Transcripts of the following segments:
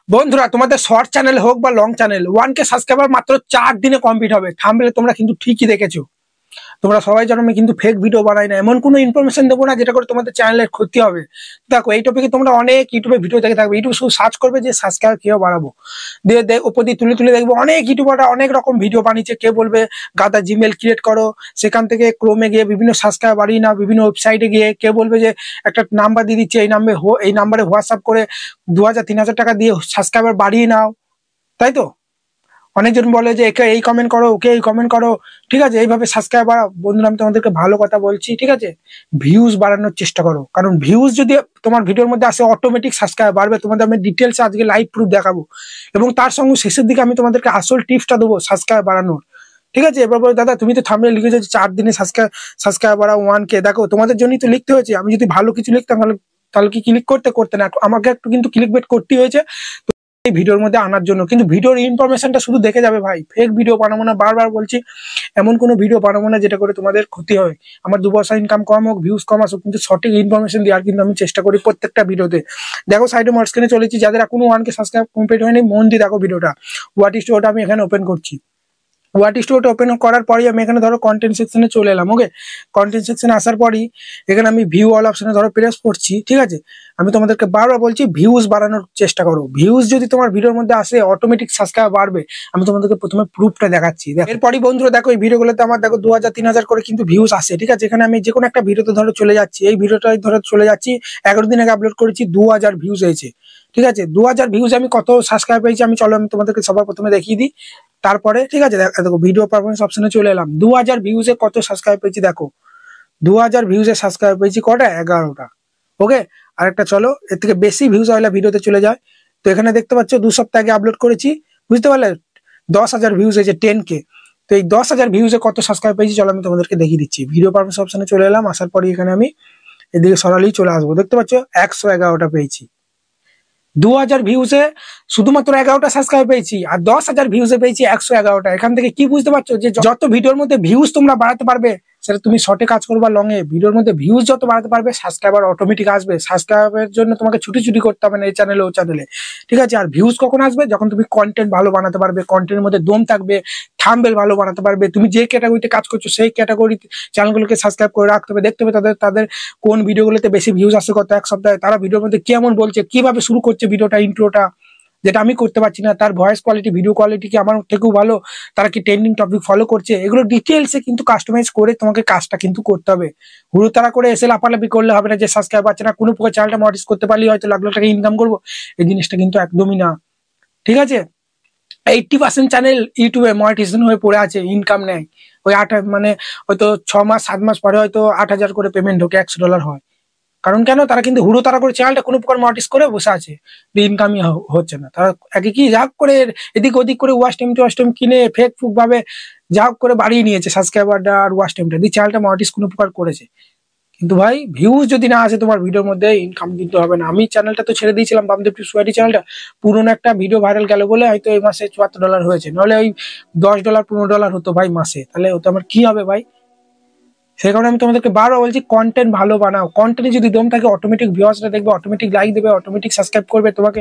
বন্ধুরা তোমাদের short channel হোক বা লং চ্যানেল 1K সাবস্ক্রাইবার মাত্র 4 দিনে কমপ্লিট হবে। থাম্বনেলে তোমরা কিন্তু ঠিকই দেখেছো। তোমরা সবাই জানো আমি কিন্তু ফেক ভিডিও বানাই না, এমন কোনো ইনফরমেশন দেবো না যেটা করে তোমাদের চ্যানেলের ক্ষতি হবে। দেখো এই টপিকে তোমরা অনেক ইউটিউবে ভিডিও দেখে থাকবে, ইউটিউব শুধু সার্চ করবে যে সাবস্ক্রাইব কিভাবে বাড়াবো, দিয়ে উপর দিয়ে তুলে তুলে দেখবো অনেক ইউটিউবাররা অনেক রকম ভিডিও বানিয়েছে। কে বলবে গাদা জিমেল ক্রিয়েট করো, সেখান থেকে ক্রোমে গিয়ে বিভিন্ন সাবস্ক্রাইব বাড়িয়ে নাও, বিভিন্ন ওয়েবসাইটে গিয়ে কে বলবে যে একটা নাম্বার দিয়ে দিচ্ছে, এই নাম্বারে হোয়াটসঅ্যাপ করে 2000-3000 টাকা দিয়ে সাবস্ক্রাইবার বাড়িয়ে নাও, তাই তো? অনেকজন বলে যে একে এই কমেন্ট করো, ওকে এই কমেন্ট করো, ঠিক আছে? এইভাবে সাবস্ক্রাইব বাড়াও। বন্ধুরা আমি তোমাদেরকে ভালো কথা বলছি, ঠিক আছে? ভিউজ বাড়ানোর চেষ্টা করো, কারণ ভিউজ যদি তোমার ভিডিওর মধ্যে আসে অটোমেটিক সাবস্ক্রাইব বাড়বে। তোমাদের আমি ডিটেলস আজকে লাইভ প্রুফ দেখাবো, এবং তার সঙ্গে শেষের দিকে আমি তোমাদেরকে আসল টিপসটা দেবো সাবস্ক্রাইব বাড়ানোর, ঠিক আছে? এবার বলো দাদা তুমি তো থাম্বনেলে লিখেছো 4 দিনে সাবস্ক্রাইব বাড়াও 1K। দেখো তোমাদের জন্যই তো লিখতে হয়েছে। আমি যদি ভালো কিছু লিখতাম তাহলে কি ক্লিক করতে না, আমাকে একটু কিন্তু ক্লিক বেট করতেই হয়েছে এই ভিডিওর মধ্যে আনার জন্য। কিন্তু ভিডিওর ইনফরমেশনটা শুধু দেখে যাবে ভাই, ফেক ভিডিও বানাবো না, বারবার বলছি। এমন কোনো ভিডিও বানাবো না যেটা করে তোমাদের ক্ষতি হয়। আমার 2 পয়সা ইনকাম কম হোক, ভিউজ কম আসুক, কিন্তু সঠিক ইনফরমেশন দেওয়ার কিন্তু আমি চেষ্টা করি প্রত্যেকটা ভিডিওতে। দেখো সাইডে স্ক্রিনে চলেছি, যাদের এখনো 1K সাবস্ক্রাইব কমপ্লিট হয়নি মন দিয়ে দেখো ভিডিওটা। হোয়াট ইজ ওটা আমি এখানে ওপেন করছি। হোয়াট স্টুডিওটা ওপেন করার পরই আমি এখানে ধরো কন্টেন্ট সেকশনে চলে এলাম। ওকে, কন্টেন্ট সেকশনে আসার পরই এখানে আমি ভিউ অল অপশনে ধরো প্রেস করছি, ঠিক আছে? আমি তোমাদেরকে বারবার বলছি ভিউজ বাড়ানোর চেষ্টা করো। ভিউজ যদি তোমার ভিডিওর মধ্যে আসে অটোমেটিক সাবস্ক্রাইব বাড়বে। আমি তোমাদেরকে প্রথমে প্রুফটা দেখাচ্ছি। এরপরই বন্ধুরা দেখো এই ভিডিওগুলোতে আমার দেখো 2000-3000 করে কিন্তু ভিউজ আসে, ঠিক আছে? এখানে আমি যে কোনো একটা ভিডিওতে ধরো চলে যাচ্ছি, এই ভিডিওটাই ধরো চলে যাচ্ছি, 11 দিন আগে আপলোড করেছি, 2000 ভিউজ হয়েছে, ঠিক আছে? 2000 ভিউজ আমি কত সাবস্ক্রাইব পেয়েছি আমি চলো আমি তোমাদেরকে সবার প্রথমে দেখিয়ে দিই। তারপরে ঠিক আছে দেখো ভিডিও পারফরমেন্স অপশনে চলে এলাম। 2000 ভিউজে কত সাবস্ক্রাইব পেয়েছি দেখো, 2000 ভিউজে সাবস্ক্রাইব পেয়েছি কটা, 11টা। ওকে, আরেকটা চলো এর থেকে বেশি ভিউজ হলে ভিডিওতে চলে যায়। তো এখানে দেখতে পাচ্ছ 2 সপ্তাহ আগে আপলোড করেছি, বুঝতে পারলে? 10,000 ভিউজ হয়েছে, 10K। তো এই 10,000 ভিউজে কত সাবস্ক্রাইব পেয়েছি চলো আমি তোমাদেরকে দেখিয়ে দিচ্ছি। ভিডিও পারফরমেন্স অপশনে চলে এলাম, আসার পরে এখানে আমি এদিকে সরালেই চলে আসবো। দেখতে পাচ্ছ 111টা পেয়েছি। 2000 ভিউজে শুধুমাত্র 11টা সাবস্ক্রাইব পেয়েছি, আর 10,000 ভিউজে পেয়েছি 111টা। এখান থেকে কি বুঝতে পারছো যে যত ভিডিওর মধ্যে ভিউজ তোমরা বাড়াতে পারবে, সেটা তুমি শর্টে কাজ করবা লং এ, ভিডিওর মধ্যে ভিউজ যত বাড়াতে পারবে সাবস্ক্রাইবার অটোমেটিক আসবে। সাবস্ক্রাইবের জন্য তোমাকে ছুটি করতে হবে না এই চ্যানেলে ও চ্যানেলে, ঠিক আছে? আর ভিউজ কখন আসবে? যখন তুমি কন্টেন্ট ভালো বানাতে পারবে, কন্টেন্টের মধ্যে দম থাকবে, থাম্বনেল ভালো বানাতে পারবে। তুমি যে ক্যাটাগরিতে কাজ করছো সেই ক্যাটাগরি চ্যানেলগুলোকে সাবস্ক্রাইব করে রাখতে হবে, দেখতে হবে তাদের কোন ভিডিওগুলোতে বেশি ভিউজ আসছে গত এক সপ্তাহে, তারা ভিডিওর মধ্যে কেমন বলছে, কিভাবে শুরু করছে ভিডিওটা, ইন্ট্রোটা, যেটা আমি করতে পারছি না, তার ভয়েস কোয়ালিটি, ভিডিও কোয়ালিটি কি আমার থেকেও ভালো, তারা কি ট্রেন্ডিং টপিক ফলো করছে, এগুলো ডিটেলসে কিন্তু কাস্টমাইজ করে তোমাকে কাজটা কিন্তু করতে হবে। হুড়োতাড়া করে এসে লাফালাফি করলে হবে না যে সাবস্ক্রাইব পাচ্ছে না, কোনো প্রকার চ্যানেলটা মনিটাইজ করতে পারলেই হয়তো লাখ লাখ টাকা ইনকাম করবো, এই জিনিসটা কিন্তু একদমই না, ঠিক আছে? 80% চ্যানেল ইউটিউবে মনিটাইজেশন হয়ে পড়ে আছে, ইনকাম নেয়। ওই মানে হয়তো 6 মাস 7 মাস পরে হয়তো 8,000 করে পেমেন্ট ঢোকে, $100 হয়। কারণ কেন? তারা কিন্তু হুড়োতাড়া করে চ্যানেলটা কোনো প্রকার মনিটাইজ করে বসে আছে, ইনকামই হচ্ছে না। তারা আগে কি যা করে এদিক ওদিক করে ওয়াচ টাইম কিনে ফেক ফুক ভাবে যা করে বাড়িয়ে নিয়েছে সাবস্ক্রাইবারটা আর ওয়াচ টাইমটা দিয়ে চ্যানেলটা মনিটাইজ কোনো প্রকার করেছে। কিন্তু ভাই ভিউজ যদি না আসে তোমার ভিডিওর মধ্যে, ইনকাম কিন্তু হবে না। আমি চ্যানেলটা তো ছেড়ে দিয়েছিলাম, বামদেব টিপস ওয়াইটি চ্যানেলটা। পুরোনো একটা ভিডিও ভাইরাল গেল বলে হয়তো এই মাসে $74 হয়েছে, নাহলে ওই $10 $15 হতো ভাই মাসে, তাহলে ওটা আমার কি হবে ভাই? সেই কারণে আমি তোমাদেরকে বারবার বলছি কন্টেন্ট ভালো বানাও। কন্টেন্টে যদি দম থাকে অটোমেটিক ভিউয়ার্সরা দেখবে, অটোমেটিক লাইক দেবে, অটোমেটিক সাবস্ক্রাইব করবে। তোমাকে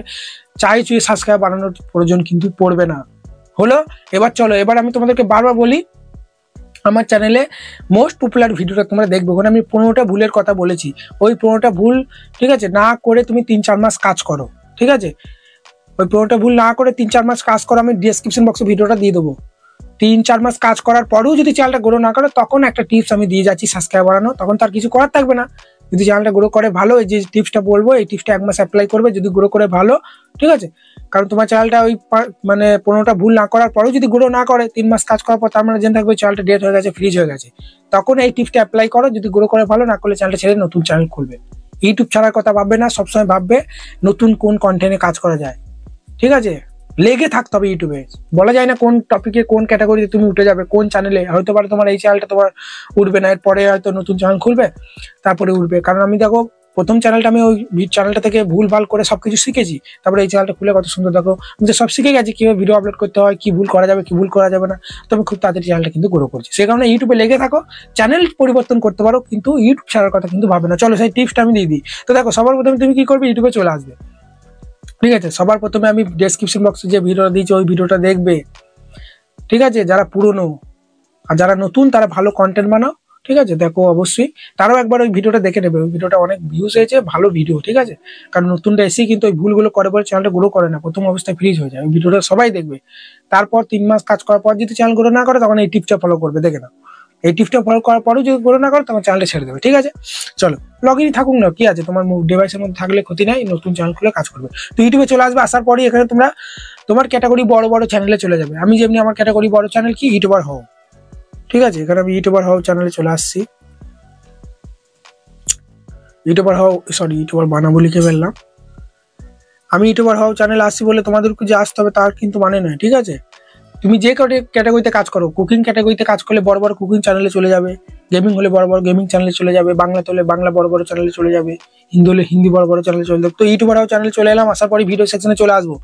চুয়ে সাবস্ক্রাইব বানানোর প্রয়োজন কিন্তু পড়বে না। হলো? এবার চলো, এবার আমি তোমাদেরকে বারবার বলি আমার চ্যানেলে মোস্ট পপুলার ভিডিওটা তোমরা দেখবে। ওখানে আমি 15টা ভুলের কথা বলেছি। ওই 15টা ভুল, ঠিক আছে, না করে তুমি 3-4 মাস কাজ করো, ঠিক আছে? ওই 15টা ভুল না করে 3-4 মাস কাজ করো, আমি ডেসক্রিপশন বক্সে ভিডিওটা দিয়ে দেবো। 3-4 মাস কাজ করার পরেও যদি চ্যানেলটা গ্রো না করে, তখন একটা টিপস আমি দিয়ে যাচ্ছি সাবস্ক্রাইব বাড়ানো, তখন তার কিছু করার থাকবে না। যদি চ্যানেলটা গ্রো করে ভালো, এই যে টিপসটা বলবো এই টিপসটা 1 মাস অ্যাপ্লাই করবে, যদি গ্রো করে ভালো, ঠিক আছে? কারণ তোমার চ্যানেলটা ওই মানে 15টা ভুল না করার পরেও যদি গ্রো না করে, 3 মাস কাজ করার পর, তার মানে জেনে থাকবে চ্যানেলটা ডেট হয়ে গেছে, ফ্রিজ হয়ে গেছে। তখন এই টিপসটা অ্যাপ্লাই করো, যদি গ্রো করে ভালো, না করলে চ্যানেলটা ছেড়ে নতুন চ্যানেল খুলবে। ইউটিউব ছাড়ার কথা ভাববে না, সবসময় ভাববে নতুন কোন কন্টেন্টে কাজ করা যায়, ঠিক আছে? লেগে থাকতে হবে ইউটিউবে। বলা যায় না কোন টপিকে কোন ক্যাটাগরিতে তুমি উঠে যাবে, কোন চ্যানেলে। হয়তো পারে তোমার এই চ্যানেলটা তোমার উঠবে না, এরপরে হয়তো নতুন চ্যানেল খুলবে, তারপরে উঠবে। কারণ আমি দেখো প্রথম চ্যানেলটা আমি ওই চ্যানেলটা থেকে ভুল ভাল করে সবকিছু শিখেছি, তারপরে এই চ্যানেলটা খুলে কত সুন্দর দেখো আমি তো সব শিখে গেছি, কিভাবে ভিডিও আপলোড করতে হয়, কি ভুল করা যাবে কি ভুল করা যাবে না। তো আমি খুব তাড়াতাড়ি চ্যানেলটা কিন্তু গ্রো করছি। সেই কারণে ইউটিউবে লেগে থাকো, চ্যানেল পরিবর্তন করতে পারো, কিন্তু ইউটিউব ছাড়ার কথা কিন্তু ভাবে না। চলো সেই টিপসটা আমি দিয়ে দিই। তো দেখো সবার প্রথমে তুমি কি করবে, ইউটিউবে চলে আসবে। ঠিক আছে, সবার প্রথমে আমি ডেসক্রিপশন বক্সে যে ভিডিওটা দিয়েছি ওই ভিডিওটা দেখবে, ঠিক আছে। যারা পুরনো আর যারা নতুন তারা ভালো কন্টেন্ট বানাও, ঠিক আছে, দেখো অবশ্যই তারাও একবার ওই ভিডিওটা দেখে নেবে। ওই ভিডিওটা অনেক ভিউজ হয়েছে, ভালো ভিডিও, ঠিক আছে। কারণ নতুনটা এসেই কিন্তু ওই ভুলগুলো করে বলে চ্যানেলটা গ্রো করে না, প্রথম অবস্থায় ফ্রিজ হয়ে যায়। ওই ভিডিওটা সবাই দেখবে, তারপর 3 মাস কাজ করার পর যদি চ্যানেল গ্রো না করে তখন এই টিপসটা ফলো করবে, দেখে নাও। এই টিপসটা ফলো করার পরেও যদি গ্রো না করে তখন চ্যানেলটা ছেড়ে দেবে, ঠিক আছে। চলো, লগ ইন থাকুক না, কি আছে, তোমার ডিভাইসের মধ্যে থাকলে ক্ষতি নাই, নতুন চ্যানেল খুলে কাজ করবে। তো ইউটিউবে চলে আসবে, আসার পরই এখানে তোমরা তোমার ক্যাটাগরি বড় বড় চ্যানেলে চলে যাবে। আমি যেমনি আমার ক্যাটাগরি বড় চ্যানেল কি ইউটিউবার হও, ঠিক আছে। এখানে আমি ইউটিউবার হও চ্যানেলে চলে আসছি। ইউটিউবার হও, সরি ইউটিউবার বানাবো লিখে ফেললাম। আমি ইউটিউবার হও চ্যানেলে আসছি বলে তোমাদেরকে যে আসতে হবে তার কিন্তু মানে নয়, ঠিক আছে। তুমি যে ক্যাটাগরিতে কাজ করো, কুকিং ক্যাটাগরিতে কাজ করলে বড় বড় কুকিং চ্যানেলে চলে যাবে, গেমিং হলে বড় বড় গেমিং চ্যানেলে চলে যাবে, বাংলাতে হলে বাংলা বড় বড় চ্যানেলে চলে যাবে, হিন্দি হলে হিন্দি বড় বড় চ্যানেলে চলে যাবে। তো ইউটিউবার হও চ্যানেলে চলে এলাম, আসার পরই ভিডিও সেকশনে চলে আসবো।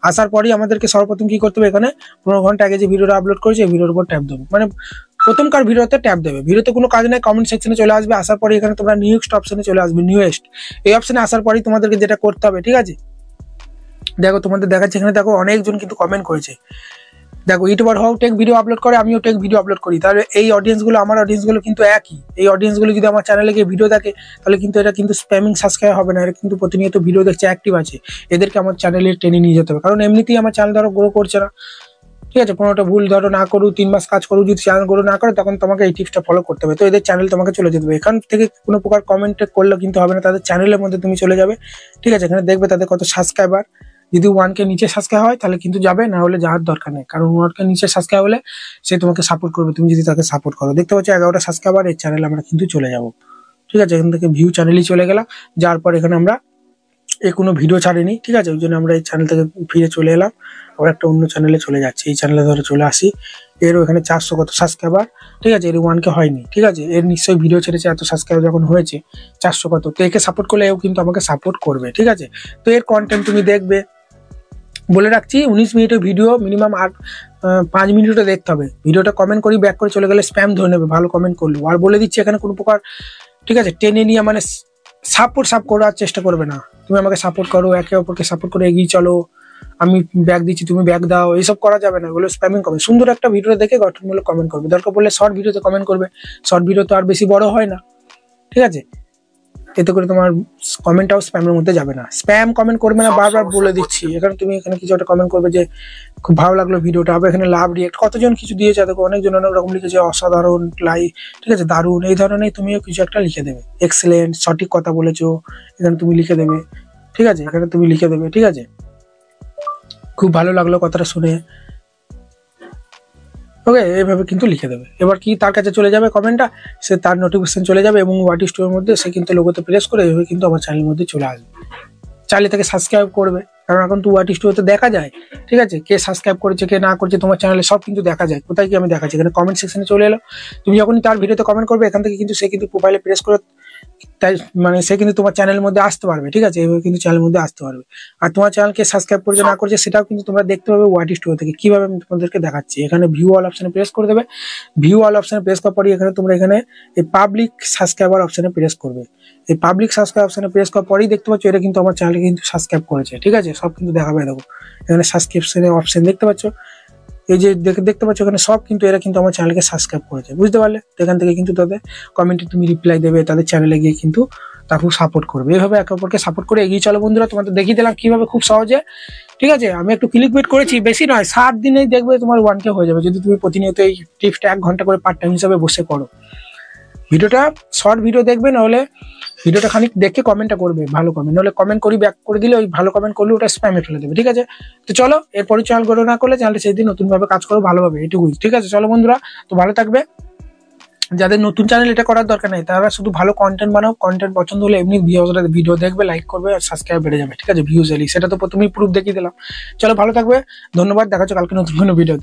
আসার পরই আমাদেরকে সর্বপ্রথম কি করতে হবে, এখানে 15 ঘন্টা আগে যে ভিডিওটা আপলোড করেছে এই ভিডিওর উপর ট্যাপ দেবো, মানে প্রথমকার ভিডিওতে ট্যাপ দেবে। ভিডিওতে কোনো কাজ নাই, কমেন্ট সেকশনে চলে আসবে। আসার পরে এখানে তোমরা নিউজড অপশনে চলে আসবে, নিউয়েস্ট এই অপশনে আসার পরেই তোমাদেরকে যেটা করতে হবে, ঠিক আছে। দেখো তোমাদের দেখাচ্ছে এখানে, দেখো অনেকজন কিন্তু কমেন্ট করেছে। দেখো ইউটিউবার হও টেক ভিডিও আপলোড করে, আমিও টেক ভিডিও আপলোড করি, তাহলে এই অডিয়েন্সগুলো আমার অডিয়েন্সগুলো কিন্তু একই। এই অডিয়েন্সগুলো যদি আমার চ্যানেলে গিয়ে ভিডিও দেখে তাহলে কিন্তু এটা কিন্তু স্প্যামিং সাবস্ক্রাইব হবে না, এটা কিন্তু প্রতিনিয়ত ভিডিও দেখছে, অ্যাক্টিভ আছে। এদেরকে আমার চ্যানেলে টেনে নিয়ে যেতে হবে, কারণ এমনিতেই আমার চ্যানেল ধরো গ্রো করছে না, ঠিক আছে। কোনোটা ভুল ধরো না করু, 3 মাস কাজ করু, যদি চ্যানেল গ্রো না করে তখন তোমাকে এই টিপসটা ফলো করতে হবে। তো এদের চ্যানেল তোমাকে চলে যেতে হবে, এখান থেকে কোনো প্রকার কমেন্ট করলে কিন্তু হবে না, তাদের চ্যানেলের মধ্যে তুমি চলে যাবে, ঠিক আছে। এখানে দেখবে তাদের কত সাবস্ক্রাইবার, যদি 1K নিচে সাবস্ক্রাইব হয় তাহলে কিন্তু যাবে, না হলে যাওয়ার দরকার নেই, কারণ 1K নিচে সাবস্ক্রাইব হলে সে তোমাকে সাপোর্ট করবে, তুমি যদি তাকে সাপোর্ট করো। দেখতে পাচ্ছ 11টা সাবস্ক্রাইবার, এই চ্যানেলে আমরা কিন্তু চলে যাব, ঠিক আছে। এখান থেকে ভিউ চ্যানেলই চলে গেলাম, যার পর এখানে আমরা কোনো ভিডিও ছাড়িনি, ঠিক আছে। ওই জন্য আমরা এই চ্যানেল থেকে ফিরে চলে এলাম, আবার একটা অন্য চ্যানেলে চলে যাচ্ছি। এই চ্যানেলে ধরে চলে আসি, এরও এখানে 400 কত সাবস্ক্রাইবার, ঠিক আছে। এর 1K হয়নি, ঠিক আছে। এর নিশ্চয়ই ভিডিও ছেড়েছে, এত সাবস্ক্রাইবার যখন হয়েছে 400 কত, তো একে সাপোর্ট করলে এও কিন্তু আমাকে সাপোর্ট করবে, ঠিক আছে। তো এর কন্টেন্ট তুমি দেখবে, বলে রাখছি 19 মিনিটের ভিডিও, মিনিমাম 5 মিনিটও দেখতে হবে। ভিডিওটা কমেন্ট করি ব্যাক করে চলে গেলে স্প্যাম ধরে নেবে ভালো কমেন্ট করলো। আর বলে দিচ্ছি এখানে কোনো প্রকার, ঠিক আছে, টেনে নিয়ে মানে সাপোর্ট করার চেষ্টা করবে না। তুমি আমাকে সাপোর্ট করো, একে অপরকে সাপোর্ট করে এগিয়ে চলো, আমি ব্যাগ দিচ্ছি তুমি ব্যাগ দাও, এইসব করা যাবে না, এগুলো স্প্যামিং করবে। সুন্দর একটা ভিডিও দেখে গঠনমূলক কমেন্ট করবে, দরকার পড়লে শর্ট ভিডিওতে কমেন্ট করবে, শর্ট ভিডিও তো আর বেশি বড় হয় না, ঠিক আছে। এতে করে তোমার কমেন্টটাও স্প্যামের মধ্যে যাবে না, স্প্যাম কমেন্ট করবে না, বারবার বলে দিচ্ছি। এখানে তুমি এখানে কিছু একটা কমেন্ট করবে যে খুব ভালো লাগলো ভিডিওটা, হবে এখানে লাভ রিয়েক্ট, কতজন কিছু দিয়েছে, দেখো অনেকজন অনেক রকম লিখেছে, অসাধারণ, ঠিক আছে, দারুণ, এই ধরনের তুমিও কিছু একটা লিখে দেবে, এক্সেলেন্ট, সঠিক কথা বলেছো, এখানে তুমি লিখে দেবে, ঠিক আছে। এখানে তুমি লিখে দেবে, ঠিক আছে, খুব ভালো লাগলো কথাটা শুনে, ওকে, এইভাবে কিন্তু লিখে দেবে। এবার কি তার কাছে চলে যাবে কমেন্টটা, সে তার নোটিফিকেশন চলে যাবে এবং হোয়াট ইজ টুর মধ্যে সে কিন্তু লোগোতে প্রেস করে এইভাবে কিন্তু আমার চ্যানেলের মধ্যে চলে আসবে। চাইলে তাকে সাবস্ক্রাইব করবে, কারণ এখন তো হোয়াট ইজ টুতে দেখা যায়, ঠিক আছে, কে সাবস্ক্রাইব করেছে কে না করছে তোমার চ্যানেলে সব কিন্তু দেখা যায়। কোথায় কি আমি দেখাচ্ছি, এখানে কমেন্ট সেকশনে চলে এলো, তুমি যখনই তার ভিডিওতে কমেন্ট করবে এখান থেকে কিন্তু সে কিন্তু প্রোফাইলে প্রেস করে, তাই মানে সে কিন্তু তোমার চ্যানেলের মধ্যে আসতে পারবে, ঠিক আছে। এইভাবে কিন্তু চ্যানেলের মধ্যে আসতে পারবে। আর তোমার চ্যানেলকে সাবস্ক্রাইব করছে না করছে সেটাও কিন্তু তোমরা দেখতে পাবে হোয়াট ইজ টু থেকে। কিভাবে আমি তোমাদেরকে দেখাচ্ছি, এখানে ভিউ অল অপশনে প্রেস করে দেবে, ভিউ অল অপশনে প্রেস করার পরে এখানে তোমরা এখানে এই পাবলিক সাবস্ক্রাইবার অপশনে প্রেস করবে। এই পাবলিক সাবস্ক্রাইব অপশনে প্রেস করার পরেই দেখতে পাচ্ছ এটা কিন্তু আমার চ্যানেলকে কিন্তু সাবস্ক্রাইব করেছে, ঠিক আছে, সব কিন্তু দেখাবে। দেখো এখানে সাবস্ক্রিপশনের অপশন দেখতে পাচ্ছ, এই যে দেখতে পাচ্ছ এখানে সব কিন্তু এরা কিন্তু আমার চ্যানেলকে সাবস্ক্রাইব করেছে, বুঝতে পারলে। এখান থেকে কিন্তু তাদের কমেন্টে তুমি রিপ্লাই দেবে, তাদের চ্যানেলে গিয়ে কিন্তু তারপর সাপোর্ট করবে। এইভাবে একে অপরকে সাপোর্ট করে এগিয়ে চলো বন্ধুরা। তোমাদের দেখিয়ে দিলাম কিভাবে খুব সহজে, ঠিক আছে। আমি একটু ক্লিক বেট করেছি, বেশি নয়, 7 দিনেই দেখবে তোমার 1K হয়ে যাবে, যদি তুমি প্রতিনিয়ত এই টিপসটা 1 ঘন্টা করে পার্ট টাইম হিসাবে বসে করো। ভিডিওটা শর্ট ভিডিও দেখবে, নাহলে ভিডিওটা খানিক দেখে কমেন্টটা করবে, ভালো কমেন্ট, নাহলে কমেন্ট করি ব্যাক করে দিলে ওই ভালো কমেন্ট করলে ওটা স্প্যামে ফেলে দেবে, ঠিক আছে। তো চলো, এরপরে চ্যানেল গ্রো না করলে চ্যানেলটা সেই দিন নতুন ভাবে কাজ করো ভালোভাবে, এটুকুই, ঠিক আছে। চলো বন্ধুরা, তো ভালো থাকবে। যাদের নতুন চ্যানেল এটা করার দরকার নেই, তারা শুধু ভালো কন্টেন্ট বানাও, কন্টেন্ট পছন্দ হলে এমনি ভিডিও দেখবে, লাইক করবে আর সাবস্ক্রাইব বেড়ে যাবে, ঠিক আছে। ভিউজ এলি সেটা তো প্রথমেই প্রুফ দেখিয়ে দিলাম। চলো ভালো থাকবে, ধন্যবাদ, দেখা হচ্ছে কালকে নতুন কোনো ভিডিও।